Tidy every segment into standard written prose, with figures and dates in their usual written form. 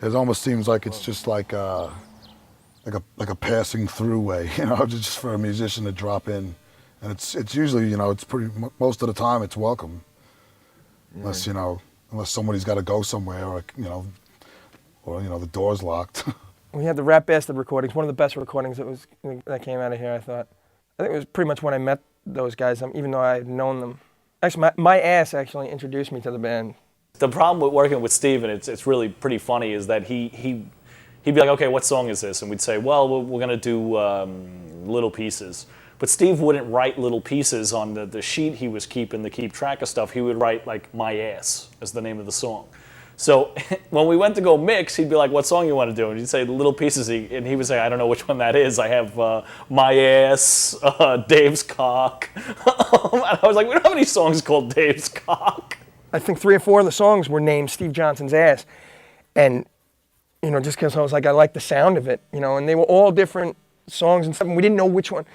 It almost seems like it's just like a passing through way, you know, just for a musician to drop in, and it's usually, you know, it's pretty most of the time it's welcome, unless you know, unless somebody's got to go somewhere, or the door's locked. We had the Rap Bastard recordings, one of the best recordings that came out of here, I thought. I think it was pretty much when I met those guys, even though I had known them. Actually, my ass actually introduced me to the band. The problem with working with Steve, and it's really pretty funny, is that he'd be like, okay, what song is this? And we'd say, well, we're going to do Little Pieces. But Steve wouldn't write little pieces on the sheet he was keeping to keep track of stuff. He would write, like, My Ass as the name of the song. So when we went to go mix, he'd be like, what song you want to do? And he'd say Little Pieces, and he would say, I don't know which one that is. I have My Ass, Dave's Cock. And I was like, we don't have any songs called Dave's Cock. I think 3 or 4 of the songs were named Steve Johnson's Ass. And, you know, just because I was like, I like the sound of it, you know, and they were all different songs and stuff, and we didn't know which one.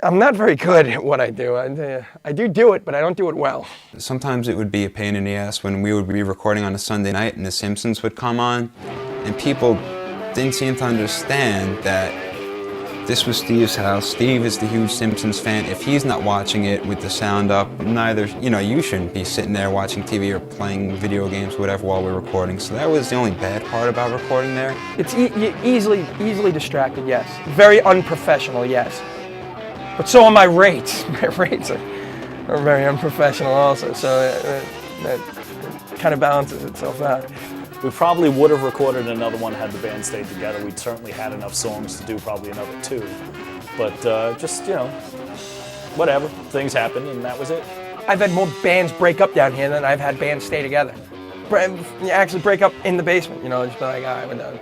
I'm not very good at what I do. I do it, but I don't do it well. Sometimes it would be a pain in the ass when we would be recording on a Sunday night and The Simpsons would come on, and people didn't seem to understand that this was Steve's house. Steve is the huge Simpsons fan. If he's not watching it with the sound up, neither, you know, you shouldn't be sitting there watching TV or playing video games, whatever, while we're recording. So that was the only bad part about recording there. It's easily distracted, yes. Very unprofessional, yes. But so are my rates. My rates are very unprofessional also, so that kind of balances itself out. We probably would have recorded another one had the band stayed together. We'd certainly had enough songs to do probably another 2. But just, you know, whatever. Things happened, and that was it. I've had more bands break up down here than I've had bands stay together. Actually break up in the basement, you know, just be like, all right, we're done.